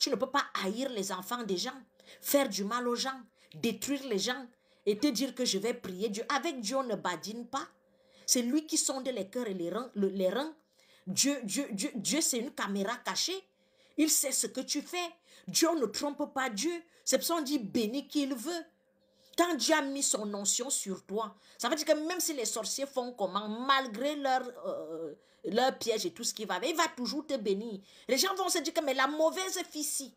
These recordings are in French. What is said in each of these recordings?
Tu ne peux pas haïr les enfants des gens, faire du mal aux gens, détruire les gens et te dire que je vais prier Dieu. Avec Dieu, on ne badine pas. C'est lui qui sonde les cœurs et les reins. Dieu c'est une caméra cachée. Il sait ce que tu fais. Dieu ne trompe pas Dieu. C'est pour ça qu'on dit béni qui il veut. Quand Dieu a mis son onction sur toi, ça veut dire que même si les sorciers font comment, malgré leur piège et tout ce qui va, il va toujours te bénir. Les gens vont se dire que mais la mauvaise fille,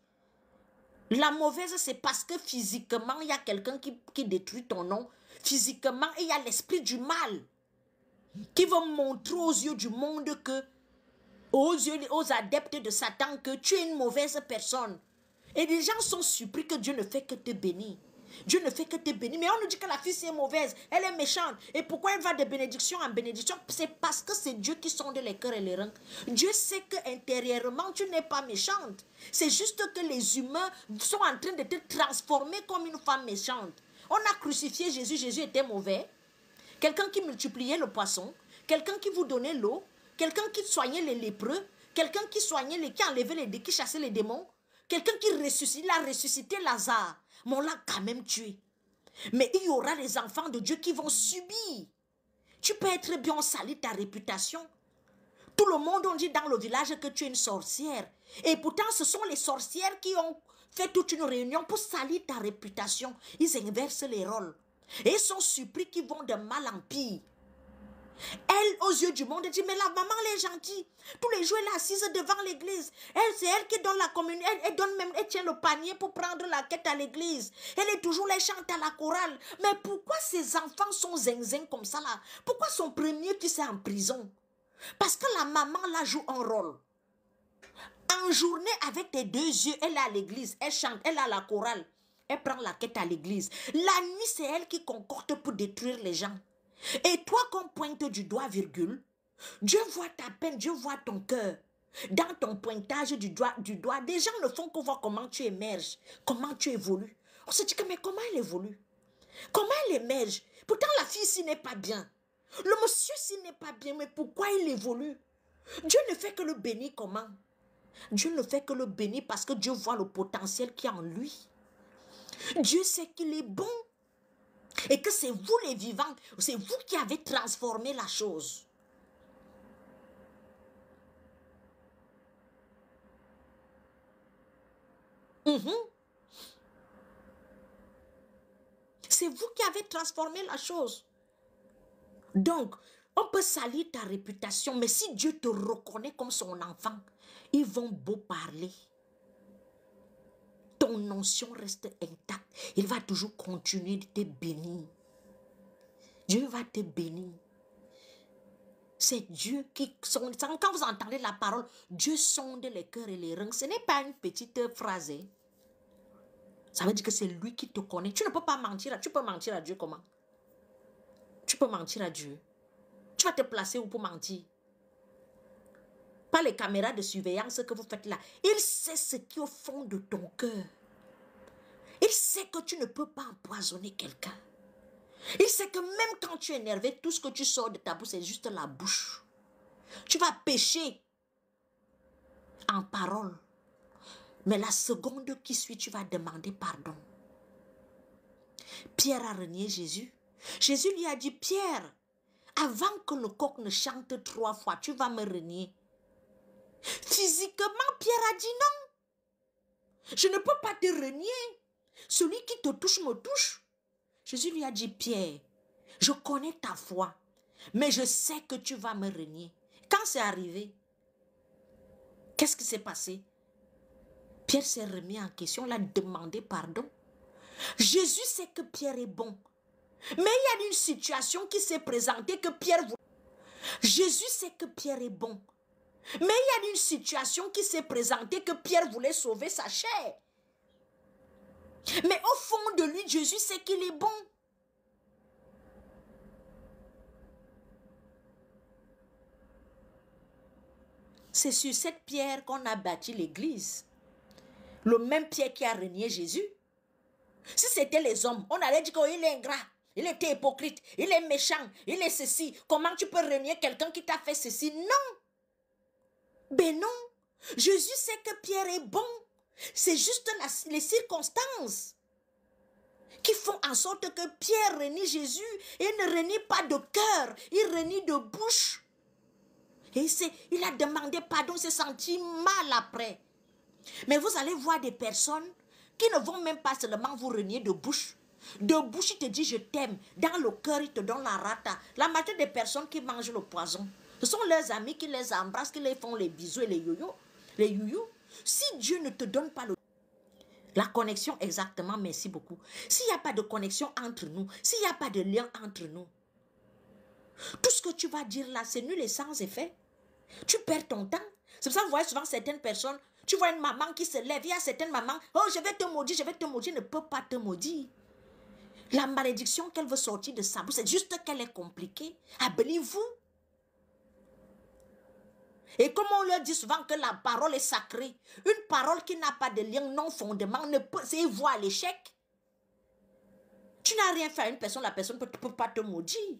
la mauvaise c'est parce que physiquement il y a quelqu'un qui détruit ton nom. Physiquement il y a l'esprit du mal qui va montrer aux yeux du monde que, aux adeptes de Satan, que tu es une mauvaise personne. Et les gens sont surpris que Dieu ne fait que te bénir. Dieu ne fait que te bénir. Mais on nous dit que la fille c'est mauvaise, elle est méchante. Et pourquoi elle va de bénédiction en bénédiction? C'est parce que c'est Dieu qui sonde les cœurs et les reins. Dieu sait que intérieurement tu n'es pas méchante. C'est juste que les humains sont en train de te transformer comme une femme méchante. On a crucifié Jésus, Jésus était mauvais. Quelqu'un qui multipliait le poisson, quelqu'un qui vous donnait l'eau, quelqu'un qui soignait les lépreux, quelqu'un qui soignait qui enlevait qui chassait les démons, quelqu'un qui ressuscitait, il a ressuscité Lazare, mais on l'a quand même tué. Mais il y aura les enfants de Dieu qui vont subir. Tu peux être bien, on salit ta réputation. Tout le monde on dit dans le village que tu es une sorcière. Et pourtant ce sont les sorcières qui ont fait toute une réunion pour salir ta réputation. Ils inversent les rôles. Et ils sont surpris qu'ils vont de mal en pire. Elle, aux yeux du monde, dit, mais la maman, elle est gentille. Tous les jours, elle est assise devant l'église. C'est elle qui donne la communion. Elle tient le panier pour prendre la quête à l'église. Elle est toujours les chante à la chorale. Mais pourquoi ces enfants sont zinzin comme ça là? Pourquoi son premier fils est en prison? Parce que la maman, là, joue un rôle. En journée, avec tes deux yeux, elle est à l'église. Elle chante, elle est à la chorale. Elle prend la quête à l'église. La nuit, c'est elle qui concorde pour détruire les gens. Et toi, qu'on pointe du doigt, virgule, Dieu voit ta peine, Dieu voit ton cœur. Dans ton pointage du doigt, des gens ne font que voir comment tu émerges, comment tu évolues. On se dit que, mais comment elle évolue? Comment elle émerge? Pourtant, la fille ici n'est pas bien. Le monsieur ici n'est pas bien, mais pourquoi il évolue? Dieu ne fait que le bénir comment? Dieu ne fait que le bénir parce que Dieu voit le potentiel qu'il y a en lui. Dieu sait qu'il est bon. Et que c'est vous les vivants, c'est vous qui avez transformé la chose. C'est vous qui avez transformé la chose. Donc, on peut salir ta réputation, mais si Dieu te reconnaît comme son enfant, ils vont beau parler. Ton onction reste intacte. Il va toujours continuer de te bénir. Dieu va te bénir. C'est Dieu qui sonde. Quand vous entendez la parole, Dieu sonde les cœurs et les reins. Ce n'est pas une petite phrase. Ça veut dire que c'est lui qui te connaît. Tu ne peux pas mentir. Tu peux mentir à Dieu comment? Tu peux mentir à Dieu. Tu vas te placer où pour mentir? Pas les caméras de surveillance que vous faites là. Il sait ce qui est au fond de ton cœur. Il sait que tu ne peux pas empoisonner quelqu'un. Il sait que même quand tu es énervé, tout ce que tu sors de ta bouche, c'est juste la bouche. Tu vas pécher en parole. Mais la seconde qui suit, tu vas demander pardon. Pierre a renié Jésus. Jésus lui a dit, Pierre, avant que le coq ne chante 3 fois, tu vas me renier. Physiquement, Pierre a dit non. Je ne peux pas te renier. Celui qui te touche me touche. Jésus lui a dit, Pierre, je connais ta foi, mais je sais que tu vas me renier. Quand c'est arrivé, qu'est-ce qui s'est passé? Pierre s'est remis en question, il a demandé pardon. Jésus sait que Pierre est bon. Mais il y a une situation qui s'est présentée que Pierre voulait. Jésus sait que Pierre est bon. Mais il y a une situation qui s'est présentée que Pierre voulait sauver sa chair. Mais au fond de lui, Jésus sait qu'il est bon. C'est sur cette pierre qu'on a bâti l'église. Le même Pierre qui a renié Jésus. Si c'était les hommes, on allait dire qu'il est ingrat, il était hypocrite, il est méchant, il est ceci. Comment tu peux renier quelqu'un qui t'a fait ceci? Non. Ben non. Jésus sait que Pierre est bon. C'est juste les circonstances qui font en sorte que Pierre renie Jésus et ne renie pas de cœur, il renie de bouche. Et il a demandé pardon, s'est senti mal après. Mais vous allez voir des personnes qui ne vont même pas seulement vous renier de bouche. De bouche, il te dit je t'aime. Dans le cœur, il te donne la rata. La majorité des personnes qui mangent le poison, ce sont leurs amis qui les embrassent, qui les font les bisous et les youyou. Les youyou. Si Dieu ne te donne pas la connexion exactement, merci beaucoup. S'il n'y a pas de connexion entre nous, s'il n'y a pas de lien entre nous, tout ce que tu vas dire là, c'est nul et sans effet. Tu perds ton temps. C'est pour ça que vous voyez souvent certaines personnes, tu vois une maman qui se lève, il y a certaines mamans, oh je vais te maudire, ne peut pas te maudire. La malédiction qu'elle veut sortir de sa bouche, c'est juste qu'elle est compliquée. Appelez-vous. Et comme on leur dit souvent que la parole est sacrée, une parole qui n'a pas de lien, non fondement, ne peut, c'est voir l'échec. Tu n'as rien fait à une personne, la personne ne peut pas te maudire.